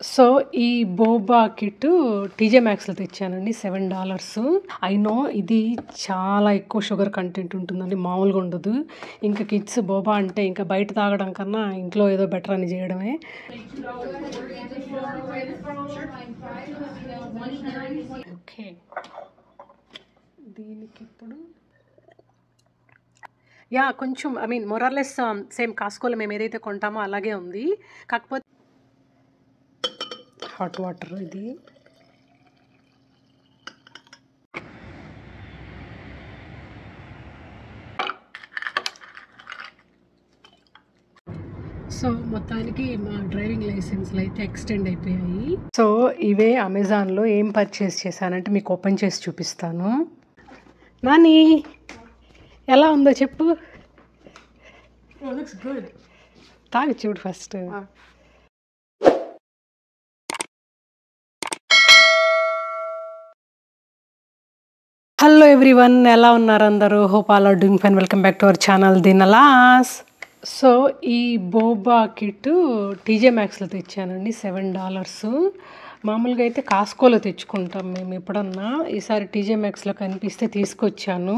So ఈ boba kit TJ మ్యాక్స్లో తెచ్చానండి. $7. ఐ నో ఇది చాలా ఎక్కువ షుగర్ కంటెంట్ ఉంటుందండి, మామూలుగా ఉండదు. ఇంకా కిడ్స్ బోబా అంటే ఇంకా బయట తాగడం కన్నా ఇంట్లో ఏదో బెటర్ అని చేయడమే. ఓకే, దీనికి ఇప్పుడు కొంచెం మొరార్లెస్ సేమ్ కాస్కోలో మేము ఏదైతే కొంటామో అలాగే ఉంది. కాకపోతే హాట్ వాటర్ ఇది. సో మొత్తానికి మా డ్రైవింగ్ లైసెన్స్లు అయితే ఎక్స్టెండ్ అయిపోయాయి. సో ఇవే అమెజాన్లో ఏం పర్చేస్ చేశానంటే మీకు ఓపెన్ చేసి చూపిస్తాను. నాని ఎలా ఉందో చెప్పు. తాగి చూడు ఫస్ట్. హలో ఎవ్రీవన్, ఎలా ఉన్నారు అందరూ? Hope all are doing fine. Welcome back to our channel దినలాస్. సో ఈ బోబా కిట్ టీజే మ్యాక్స్లో తెచ్చానండి. $7. మామూలుగా అయితే కాస్కోలో తెచ్చుకుంటాం మేము ఎప్పుడన్నా. ఈసారి టీజే మ్యాక్స్లో కనిపిస్తే తీసుకొచ్చాను,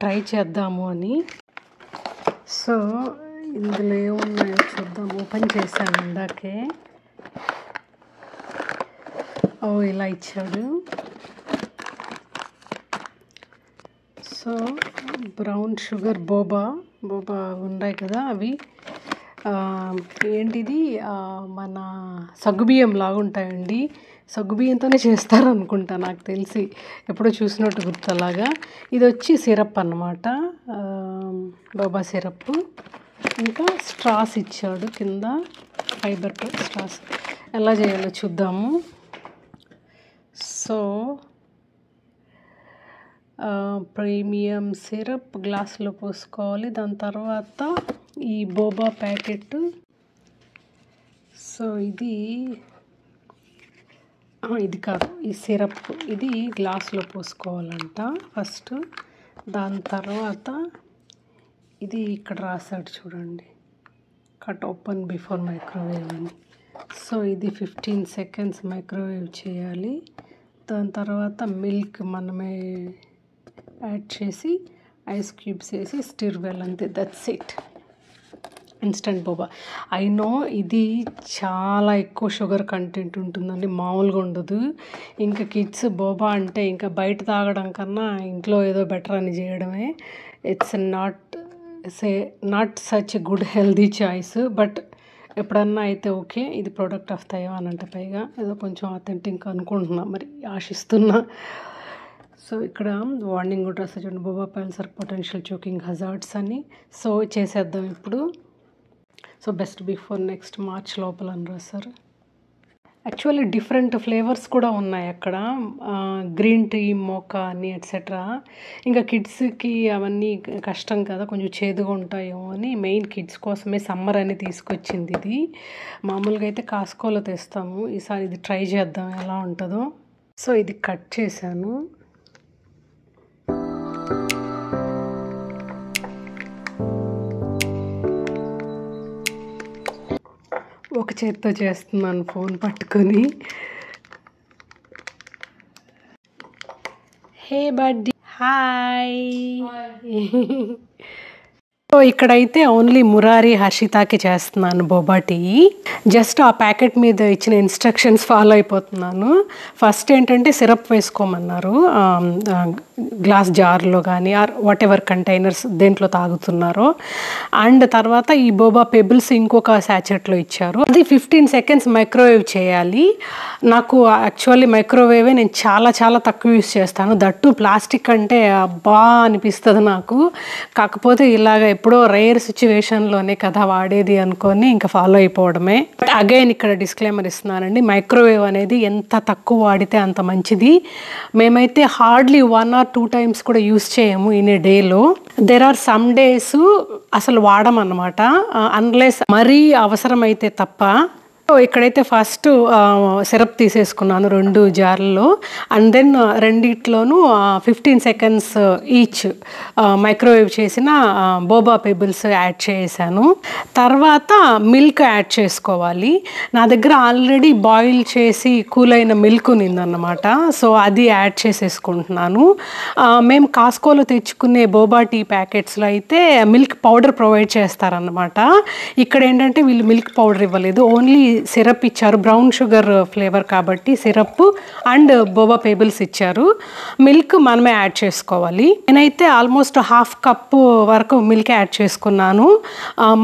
ట్రై చేద్దాము అని. సో ఇందులో ఏమున్నాయో చూద్దాం. ఓపెన్ చేశాను ఇందాకే. ఇలా ఇచ్చాడు. సో బ్రౌన్ షుగర్ బోబా ఉన్నాయి కదా అవి. ఏంటిది మన సగ్గుబియ్యం లాగా ఉంటాయండి. సగ్గుబియ్యంతోనే చేస్తారు అనుకుంటా, నాకు తెలిసి ఎప్పుడో చూసినట్టు గుర్తు అలాగా. ఇది వచ్చి సిరప్ అన్నమాట, బోబా సిరప్. ఇంకా స్ట్రాస్ ఇచ్చాడు కింద, ఫైబర్ స్ట్రాస్. ఎలా చేయాలో చూద్దాము. సో ప్రీమియం సిరప్ గ్లాస్లో పోసుకోవాలి. దాని తర్వాత ఈ బోబా ప్యాకెట్. సో ఇది కాదు, ఈ సిరప్ ఇది గ్లాస్లో పోసుకోవాలంట ఫస్ట్. దాని తర్వాత ఇది ఇక్కడ రాశాడు చూడండి, కట్ ఓపెన్ బిఫోర్ మైక్రోవేవ్ అని. సో ఇది 15 seconds మైక్రోవేవ్ చేయాలి. దాని తర్వాత మిల్క్ మనమే యాడ్ చేసి ఐస్ క్యూబ్స్ వేసి స్టిర్ వెల్, అంతే, that's it. Instant boba. I know ఇది చాలా ఎక్కువ షుగర్ కంటెంట్ ఉంటుందండి, మామూలుగా ఉండదు. ఇంకా కిడ్స్ బోబా అంటే ఇంకా బయట తాగడం కన్నా ఇంట్లో ఏదో బెటర్ అని చేయడమే. It's not such good healthy choice, but ఎప్పుడన్నా అయితే ఓకే. ఇది ప్రోడక్ట్ ఆఫ్ తైవాన్ అంటే పైగా ఏదో కొంచెం అథెంటిక్ అనుకుంటున్నా, మరి ఆశిస్తున్నా. సో ఇక్కడ వార్నింగ్ కూడా రాస్తారు చూడండి, boba pearls are potential choking hazards అని. సో చేసేద్దాం ఇప్పుడు. So best before next March లోపల అని రాస్తారు. యాక్చువల్లీ డిఫరెంట్ ఫ్లేవర్స్ కూడా ఉన్నాయి అక్కడ, గ్రీన్ టీ, మోకా అని ఎట్సెట్రా. ఇంకా కిడ్స్కి అవన్నీ కష్టం కదా, కొంచెం చేదుగా ఉంటాయేమో అని మెయిన్ కిడ్స్ కోసమే సమ్మర్ అని తీసుకొచ్చింది ఇది. మామూలుగా అయితే కాస్కోలో తెస్తాము, ఈసారి ఇది ట్రై చేద్దాం ఎలా ఉంటుందో. సో ఇది కట్ చేశాను. ఒక చేత్తో చేస్తున్నాను ఫోన్ పట్టుకొని. హే బడ్డీ, హాయ్. సో ఇక్కడైతే ఓన్లీ మురారి, హర్షితాకి చేస్తున్నాను బోబా టీ. జస్ట్ ఆ ప్యాకెట్ మీద ఇచ్చిన ఇన్స్ట్రక్షన్స్ ఫాలో అయిపోతున్నాను. ఫస్ట్ ఏంటంటే సిరప్ వేసుకోమన్నారు, గ్లాస్ జార్లో కానీ ఆర్ వాట్ ఎవర్ కంటైనర్స్ దేంట్లో తాగుతున్నారో. అండ్ తర్వాత ఈ బోబా పెబుల్స్ ఇంకొక శాచెట్లో ఇచ్చారు. అది 15 seconds మైక్రోవేవ్ చేయాలి. నాకు యాక్చువల్లీ మైక్రోవేవే నేను చాలా చాలా తక్కువ యూస్ చేస్తాను. దట్టు ప్లాస్టిక్ అంటే అబ్బా అనిపిస్తుంది నాకు. కాకపోతే ఇలాగ ఎప్పుడో రేర్ సిచ్యువేషన్లోనే కదా వాడేది అనుకొని ఇంకా ఫాలో అయిపోవడమే. బట్ అగైన్ ఇక్కడ డిస్క్లైమర్ ఇస్తున్నానండి, మైక్రోవేవ్ అనేది ఎంత తక్కువ వాడితే అంత మంచిది. మేమైతే హార్డ్లీ 1 or 2 times కూడా యూస్ చేయము ఇన్ ఏ డేలో. దెర్ ఆర్ సమ్ డేస్ అసలు వాడమన్నమాట, అన్లెస్ మరీ అవసరమైతే తప్ప. సో ఇక్కడైతే ఫస్ట్ సిరప్ తీసేసుకున్నాను 2 జార్లలో. అండ్ దెన్ రెండిట్లోనూ 15 సెకండ్స్ ఈచ్ మైక్రోవేవ్ చేసిన బోబా పెబుల్స్ యాడ్ చేశాను. తర్వాత మిల్క్ యాడ్ చేసుకోవాలి. నా దగ్గర ఆల్రెడీ బాయిల్ చేసి కూల్ అయిన మిల్క్ ఉన్నిందన్నమాట. సో అది యాడ్ చేసేసుకుంటున్నాను. మేము కాస్కోలో తెచ్చుకునే బోబా టీ ప్యాకెట్స్లో అయితే మిల్క్ పౌడర్ ప్రొవైడ్ చేస్తారన్నమాట. ఇక్కడ ఏంటంటే వీళ్ళు మిల్క్ పౌడర్ ఇవ్వలేదు, ఓన్లీ సిరప్ ఇచ్చారు. బ్రౌన్ షుగర్ ఫ్లేవర్ కాబట్టి సిరప్ అండ్ బోబా పేబుల్స్ ఇచ్చారు. మిల్క్ మనమే యాడ్ చేసుకోవాలి. నేనైతే ఆల్మోస్ట్ హాఫ్ కప్ వరకు మిల్క్ యాడ్ చేసుకున్నాను.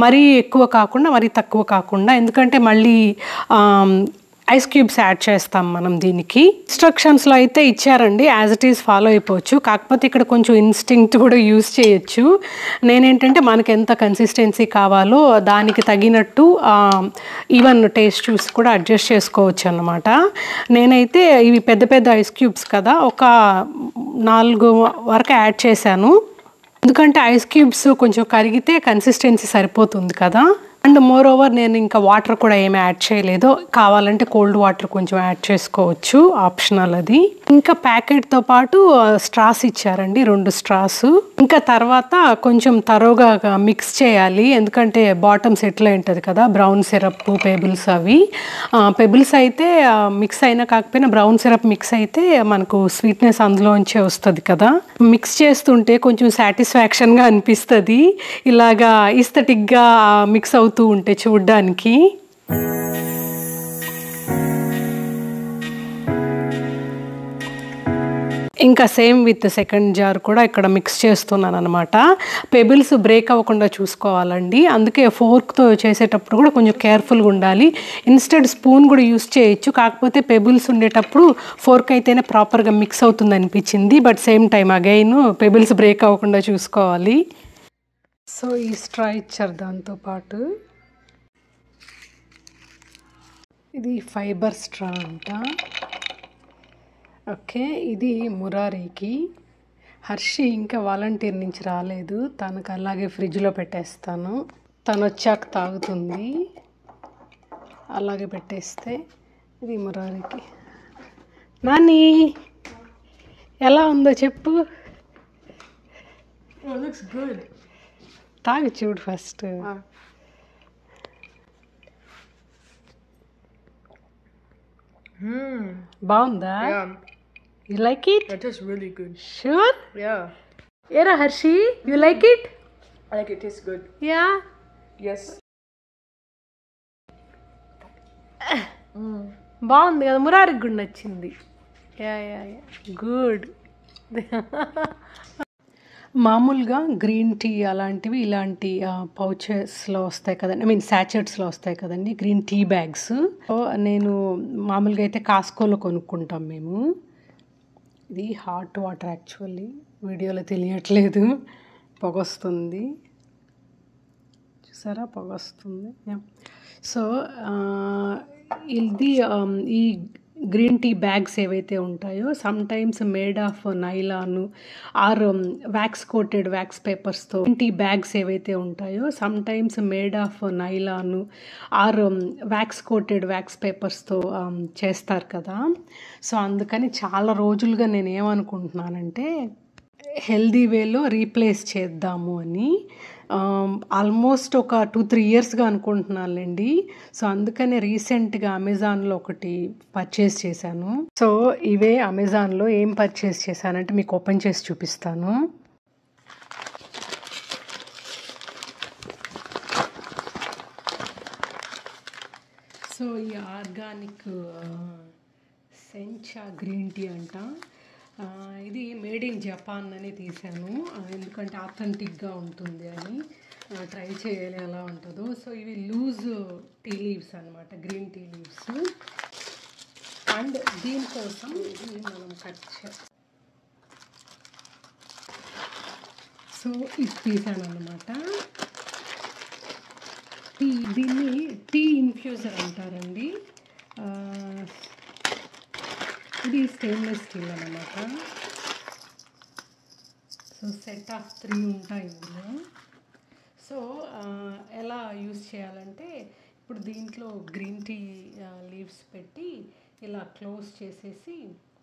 మరీ ఎక్కువ కాకుండా మరీ తక్కువ కాకుండా, ఎందుకంటే మళ్ళీ ఐస్ క్యూబ్స్ యాడ్ చేస్తాం మనం దీనికి. ఇన్స్ట్రక్షన్స్లో అయితే ఇచ్చారండి, యాజ్ ఇట్ ఈస్ ఫాలో అయిపోవచ్చు. కాకపోతే ఇక్కడ కొంచెం ఇన్స్టింక్ట్ కూడా యూస్ చేయొచ్చు. నేనేంటంటే మనకి ఎంత కన్సిస్టెన్సీ కావాలో దానికి తగినట్టు ఈవెన్ టేస్ట్ చూసి కూడా అడ్జస్ట్ చేసుకోవచ్చు అన్నమాట. నేనైతే ఇవి పెద్ద పెద్ద ఐస్ క్యూబ్స్ కదా, ఒక 4 వరకు యాడ్ చేశాను. ఎందుకంటే ఐస్ క్యూబ్స్ కొంచెం కరిగితే కన్సిస్టెన్సీ సరిపోతుంది కదా. అండ్ మోర్ ఓవర్ నేను ఇంకా వాటర్ కూడా ఏమి యాడ్ చేయలేదు. కావాలంటే కోల్డ్ వాటర్ కొంచెం యాడ్ చేసుకోవచ్చు, ఆప్షనల్ అది. ఇంకా ప్యాకెట్తో పాటు స్ట్రాస్ ఇచ్చారండి, 2 స్ట్రాస్. ఇంకా తర్వాత కొంచెం తరోగా మిక్స్ చేయాలి, ఎందుకంటే బాటమ్ సెటిల్ ఉంటుంది కదా బ్రౌన్ సిరప్ పెబుల్స్ అవి. పెబుల్స్ అయితే మిక్స్ అయినా కాకపోయినా బ్రౌన్ సిరప్ మిక్స్ అయితే మనకు స్వీట్నెస్ అందులోంచే వస్తుంది కదా. మిక్స్ చేస్తుంటే కొంచెం సాటిస్ఫాక్షన్గా అనిపిస్తుంది, ఇలాగా ఈస్థెటిక్గా మిక్స్ అవుతూ ఉంటే చూడ్డానికి. ఇంకా సేమ్ విత్ సెకండ్ జార్ కూడా ఇక్కడ మిక్స్ చేస్తున్నాను అనమాట. పెబుల్స్ బ్రేక్ అవ్వకుండా చూసుకోవాలండి, అందుకే ఫోర్క్తో చేసేటప్పుడు కూడా కొంచెం కేర్ఫుల్గా ఉండాలి. ఇన్స్టెడ్ స్పూన్ కూడా యూస్ చేయొచ్చు, కాకపోతే పెబుల్స్ ఉండేటప్పుడు ఫోర్క్ అయితేనే ప్రాపర్గా మిక్స్ అవుతుంది అనిపించింది. But same time again pebbles break అవ్వకుండా చూసుకోవాలి. సో ఈ స్ట్రా ఇచ్చారు, దాంతోపాటు ఇది ఫైబర్ స్ట్రా అంట. ఓకే, ఇది మురారీకి. హర్షి ఇంకా వాలంటీర్ నుంచి రాలేదు, తనకు అలాగే ఫ్రిడ్జ్లో పెట్టేస్తాను, తను వచ్చాక తాగుతుంది. అలాగే పెట్టేస్తే ఇది మురారీకి. నాని ఎలా ఉందో చెప్పు. తాగి చూడు ఫస్ట్. బాగుందా? You like it? That tastes really good. Sure? Yeah. Era Harshi, you like it? I like it. Tastes good. Yeah. Yes. బాగుంది కదా, మురారికి కూడా నచ్చింది. Yeah yeah yeah, good. మామూలుగా గ్రీన్ టీ అలాంటివి ఇలాంటి పౌచెస్లో వస్తాయి కదండి, ఐ మీన్ శాచెట్స్లో వస్తాయి కదండి గ్రీన్ టీ బ్యాగ్స్. నేను మామూలుగా అయితే కాస్కోలో కొనుక్కుంటాం మేము. ఇది హాట్ వాటర్, యాక్చువల్లీ వీడియోలో తెలియట్లేదు, పొగొస్తుంది చూసారా, పొగొస్తుంది. సో ఇది ఈ గ్రీన్ టీ బ్యాగ్స్ ఏవైతే ఉంటాయో sometimes made of nylon or wax coated wax పేపర్స్తో, టీ బ్యాగ్స్ ఏవైతే ఉంటాయో sometimes made of nylon or wax coated wax పేపర్స్తో చేస్తారు కదా. సో అందుకని చాలా రోజులుగా నేను ఏమనుకుంటున్నానంటే హెల్దీ వేలో రీప్లేస్ చేద్దాము అని. ఆల్మోస్ట్ ఒక 2-3 ఇయర్స్గా అనుకుంటున్నానులేండి. సో అందుకనే రీసెంట్గా అమెజాన్లో ఒకటి పర్చేస్ చేశాను. సో ఇవే అమెజాన్లో ఏం పర్చేస్ చేశానంటే మీకు ఓపెన్ చేసి చూపిస్తాను. సో ఈ ఆర్గానిక్ సెంచా గ్రీన్ టీ అంట. ఇది మేడ్ ఇన్ జపాన్ అని తీసాను, ఎందుకంటే ఆథెంటిక్గా ఉంటుంది అని, ట్రై చేయాలి ఎలా ఉంటుందో. సో ఇవి లూజ్ టీ లీవ్స్ అనమాట, గ్రీన్ టీ లీవ్స్. అండ్ దీనికోసం ఇది మనం కట్ సో ఇది తీసాను అనమాట. దీన్ని టీ ఇన్ఫ్యూజర్ అంటారండి. ఇది స్టెయిన్లెస్ స్టీల్ అన్నమాట. సో సెట్ ఆఫ్ 3 ఉంటాయి ఇందులో. సో ఎలా యూజ్ చేయాలంటే ఇప్పుడు దీంట్లో గ్రీన్ టీ లీవ్స్ పెట్టి ఇలా క్లోజ్ చేసేసి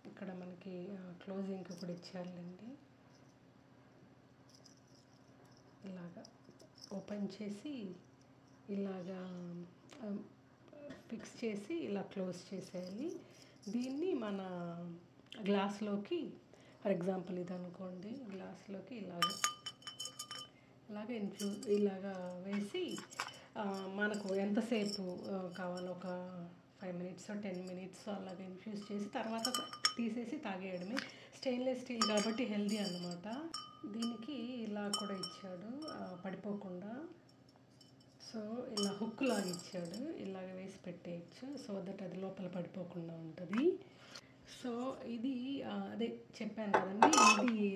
ఇక్కడ మనకి క్లోజింగ్ కూడా ఇచ్చారులేండి. ఇలాగా ఓపెన్ చేసి ఇలాగా ఫిక్స్ చేసి ఇలా క్లోజ్ చేసేయాలి. దీన్ని మన గ్లాస్లోకి, ఫర్ ఎగ్జాంపుల్ ఇది అనుకోండి, గ్లాస్లోకి ఇలాగా వేసి మనకు ఎంతసేపు కావాలో ఒక 5 minutes 10 minutes అలాగే ఇన్ఫ్యూజ్ చేసి తర్వాత తీసేసి తాగేయడమే. స్టెయిన్లెస్ స్టీల్ కాబట్టి హెల్దీ అన్నమాట. దీనికి ఇలా కూడా ఇచ్చాడు పడిపోకుండా. సో ఇలా హుక్ లాగా ఇచ్చాడు, ఇలాగ వేసి పెట్టేయచ్చు సో దట్ అది లోపల పడిపోకుండా ఉంటుంది. సో ఇది అదే చెప్పాను కదండి, ఇది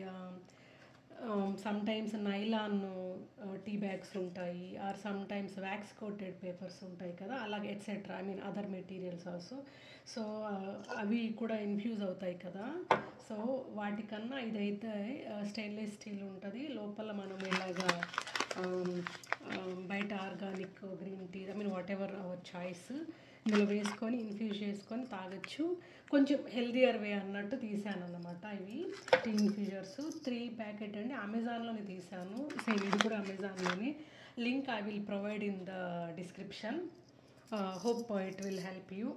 సమ్టైమ్స్ నైలాన్ టీ బ్యాగ్స్ ఉంటాయి, or sometimes wax coated papers ఉంటాయి కదా, అలాగే etcetera, I mean other materials also. So అవి కూడా ఇన్ఫ్యూజ్ అవుతాయి కదా. సో వాటికన్నా ఇదైతే స్టెయిన్లెస్ స్టీల్ ఉంటుంది. లోపల మనం ఇలాగా బయట organic green tea, I mean whatever our choice, ఇందులో వేసుకొని ఇన్ఫ్యూజ్ చేసుకొని తాగొచ్చు. కొంచెం హెల్దియర్ వే అన్నట్టు తీసాను అన్నమాట. ఇవి టీ ఇన్ఫ్యూజర్స్ 3 ప్యాకెట్ అండి, అమెజాన్లోనే తీసాను. సేమ్ ఇది కూడా అమెజాన్లోనే. Link I will provide in the description. Hope it will help you.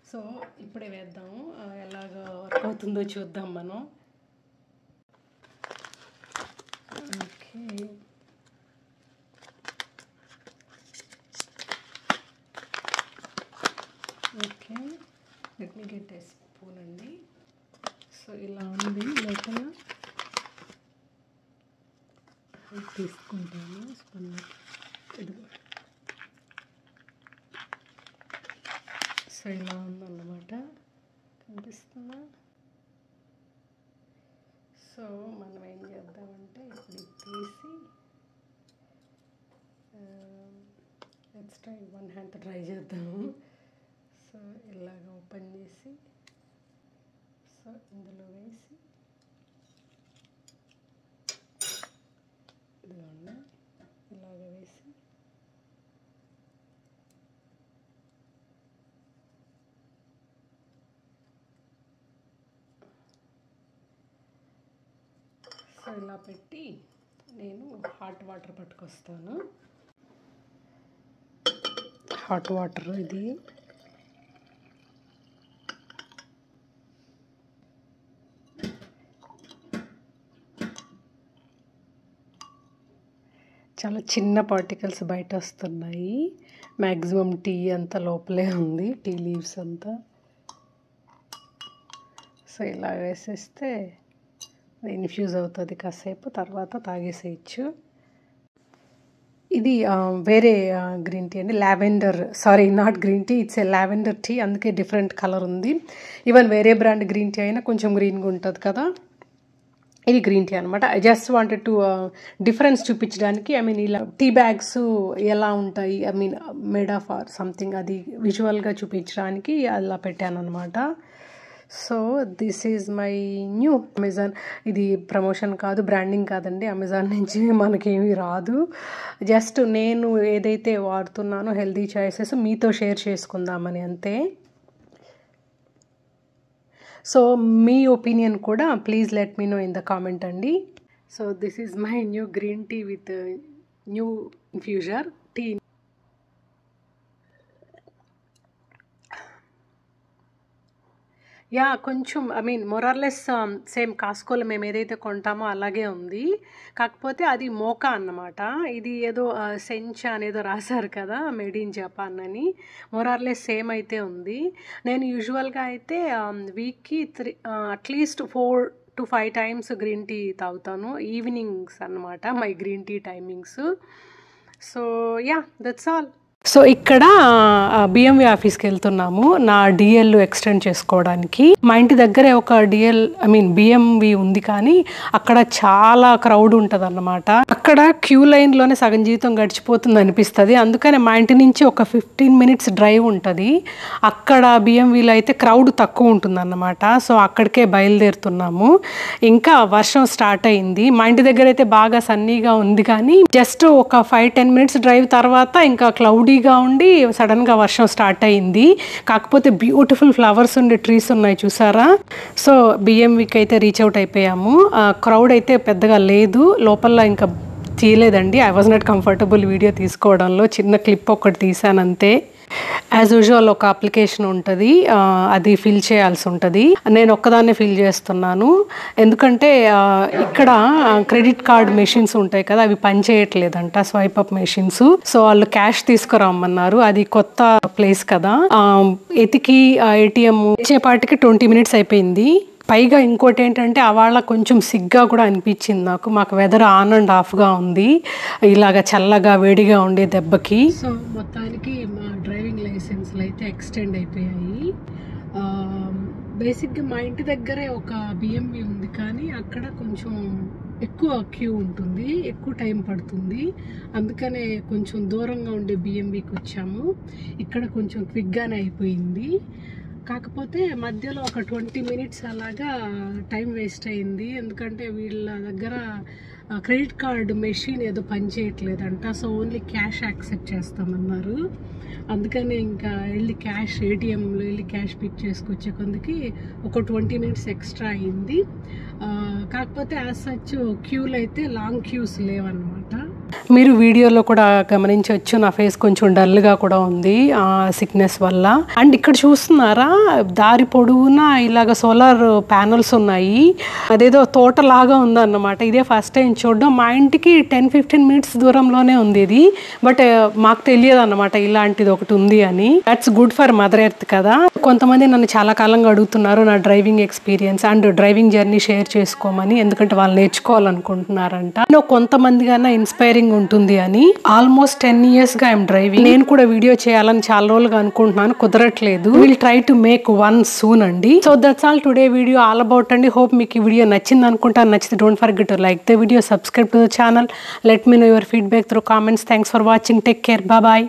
So ఇప్పుడే వేద్దాము, ఎలాగ వర్క్ అవుతుందో చూద్దాం మనం. Okay, okay, let me get a spoon అండి. సో ఇలా ఉంది లోపల, తీసుకుంటాను స్పూన్. ఇదిగో, సో ఇలా ఉందన్నమాట, కనిపిస్తుందా? సో మనం ఏం చేద్దామంటే ఇప్పుడు ఇది తీసి లెట్స్ ట్రై వన్ హ్యాండ్తో ట్రై చేద్దాము. సో ఇలాగ ఓపెన్ చేసి సో ఇందులో వేసి ఇదిగోండి ఇలాగ వేసి సో ఇలా పెట్టి నేను హాట్ వాటర్ పట్టుకొస్తాను. హాట్ వాటర్ ఇది చాలా చిన్న పార్టికల్స్ బయట వస్తున్నాయి. మ్యాక్సిమం టీ అంతా లోపలే ఉంది, టీ లీవ్స్ అంతా. సో ఇలా వేసేస్తే ఇన్ఫ్యూజ్ అవుతుంది కాసేపు, తర్వాత తాగేసేయచ్చు. ఇది వేరే గ్రీన్ టీ అండి, lavender, sorry not green tea, it's a lavender tea, అందుకే డిఫరెంట్ కలర్ ఉంది. ఈవెన్ వేరే బ్రాండ్ గ్రీన్ టీ అయినా కొంచెం గ్రీన్గా ఉంటుంది కదా, ఇది గ్రీన్ టీ అనమాట. I just wanted to difference చూపించడానికి, ఐ మీన్ ఇలా టీ బ్యాగ్స్ ఎలా ఉంటాయి, I mean made of or something, అది విజువల్గా చూపించడానికి అలా పెట్టాను అనమాట. So this is my new Amazon. ఇది ప్రమోషన్ కాదు, బ్రాండింగ్ కాదండి, అమెజాన్ నుంచి మనకేమీ రాదు. జస్ట్ నేను ఏదైతే వాడుతున్నానో హెల్దీ చాయిసెస్ మీతో షేర్ చేసుకుందామని అంతే. సో మీ ఒపీనియన్ కూడా please let me know in the comment అండి. So this is my new green tea with new infuser tea. Yeah కొంచెం ఐ మీన్ మొరార్లెస్ సేమ్ కాస్కోలో మేము ఏదైతే కొంటామో అలాగే ఉంది, కాకపోతే అది మోకా అన్నమాట. ఇది ఏదో సెంచ్ అనేదో రాశారు కదా, మేడ్ ఇన్ జపాన్ అని. మొరార్లెస్ సేమ్ అయితే ఉంది. నేను యూజువల్గా అయితే వీక్కి at least 4 to 5 times green tea తాగుతాను. ఈవినింగ్స్ అన్నమాట my green tea timings. So yeah that's all. So ఇక్కడ బిఎంవి ఆఫీస్కి వెళ్తున్నాము నా డిఎల్ ఎక్స్టెండ్ చేసుకోవడానికి. మా ఇంటి దగ్గరే ఒక డిఎల్ ఐ మీన్ బిఎంవి ఉంది, కానీ అక్కడ చాలా క్రౌడ్ ఉంటుంది అన్నమాట. అక్కడ క్యూ లైన్లోనే సగం జీవితం గడిచిపోతుంది అనిపిస్తుంది. అందుకని మా ఇంటి నుంచి ఒక 15 minutes డ్రైవ్ ఉంటుంది. అక్కడ బిఎంవిలో అయితే క్రౌడ్ తక్కువ ఉంటుంది అన్నమాట. సో అక్కడికే బయలుదేరుతున్నాము. ఇంకా వర్షం స్టార్ట్ అయింది. మా ఇంటి దగ్గర అయితే బాగా సన్నీగా ఉంది, కానీ జస్ట్ ఒక 5-10 minutes డ్రైవ్ తర్వాత ఇంకా క్లౌడీ క్లౌడీగా ఉండి సడన్గా వర్షం స్టార్ట్ అయింది. కాకపోతే బ్యూటిఫుల్ ఫ్లవర్స్ ఉండే ట్రీస్ ఉన్నాయి చూసారా. సో బిఎంవికి అయితే రీచ్ అవుట్ అయిపోయాము. క్రౌడ్ అయితే పెద్దగా లేదు, లోపల ఇంకా తీయలేదండి. I was not comfortable video తీసుకోవడంలో, చిన్న క్లిప్ ఒకటి తీసాను అంతే. యాజ్ యూజువల్ ఒక అప్లికేషన్ ఉంటుంది, అది ఫిల్ చేయాల్సి ఉంటుంది. నేను ఒక్కదాన్నే ఫిల్ చేస్తున్నాను, ఎందుకంటే ఇక్కడ క్రెడిట్ కార్డ్ మెషిన్స్ ఉంటాయి కదా, అవి పనిచేయట్లేదంట, స్వైప్ అప్ మెషిన్స్. సో వాళ్ళు క్యాష్ తీసుకురమ్మన్నారు. అది కొత్త ప్లేస్ కదా, ఎతికి ఏటీఎం వచ్చేపాటికి 20 minutes అయిపోయింది. పైగా ఇంకోటి ఏంటంటే అవాళ కొంచెం సిగ్గా కూడా అనిపించింది నాకు. మాకు వెదర్ ఆన్ అండ్ ఆఫ్గా ఉంది, ఇలాగ చల్లగా వేడిగా ఉండే దెబ్బకి. సో మొత్తానికి మా డ్రైవింగ్ లైసెన్స్లు అయితే ఎక్స్టెండ్ అయిపోయాయి. బేసిక్గా మా ఇంటి దగ్గరే ఒక బిఎంవి ఉంది, కానీ అక్కడ కొంచెం ఎక్కువ క్యూ ఉంటుంది, ఎక్కువ టైం పడుతుంది. అందుకనే కొంచెం దూరంగా ఉండే బిఎంవికి వచ్చాము. ఇక్కడ కొంచెం క్విక్గానే అయిపోయింది. కాకపోతే మధ్యలో ఒక 20 minutes అలాగా టైం వేస్ట్ అయింది, ఎందుకంటే వీళ్ళ దగ్గర క్రెడిట్ కార్డు మెషిన్ ఏదో పనిచేయట్లేదంట. సో ఓన్లీ క్యాష్ యాక్సెప్ట్ చేస్తామన్నారు. అందుకని ఇంకా వెళ్ళి క్యాష్ ఏటీఎంలో వెళ్ళి క్యాష్ పిక్ చేసుకొచ్చే కొందికి ఒక 20 minutes ఎక్స్ట్రా అయింది. కాకపోతే యాజ్ సచ్ క్యూలు అయితే లాంగ్ క్యూస్ లేవన్నమాట. మీరు వీడియోలో కూడా గమనించవచ్చు, నా ఫేస్ కొంచెం డల్గా కూడా ఉంది సిక్నెస్ వల్ల. అండ్ ఇక్కడ చూస్తున్నారా, దారి పొడవునా ఇలాగ సోలార్ ప్యానల్స్ ఉన్నాయి. అదేదో తోటలాగా ఉందన్నమాట. ఇదే ఫస్ట్ టైం చూడడం. మా ఇంటికి 10-15 minutes దూరంలోనే ఉంది ఇది, బట్ మాకు తెలియదు అన్నమాట ఇలాంటిది ఒకటి ఉంది అని. That's good for mother earth కదా. కొంతమంది నన్ను చాలా కాలంగా అడుగుతున్నారు నా driving experience and driving journey share చేసుకోమని, ఎందుకంటే వాళ్ళు నేర్చుకోవాలనుకుంటున్నారంట. కొంతమంది కన్నా ఇన్స్పైరింగ్ ఉంటుంది అని. ఆల్మోస్ట్ 10 yearsగా ఐఎమ్ డ్రైవింగ్. నేను కూడా వీడియో చేయాలని చాలా రోజులుగా అనుకుంటున్నాను, కుదరట్లేదు. Will try to make one soon అండి. So that's all today video all about అండి. హోప్ మీకు ఈ వీడియో నచ్చింది అనుకుంటాను. నచ్చితే don't forget to like the video, subscribe to the channel, let me know your feedback through comments. Thanks for watching, take care, bye.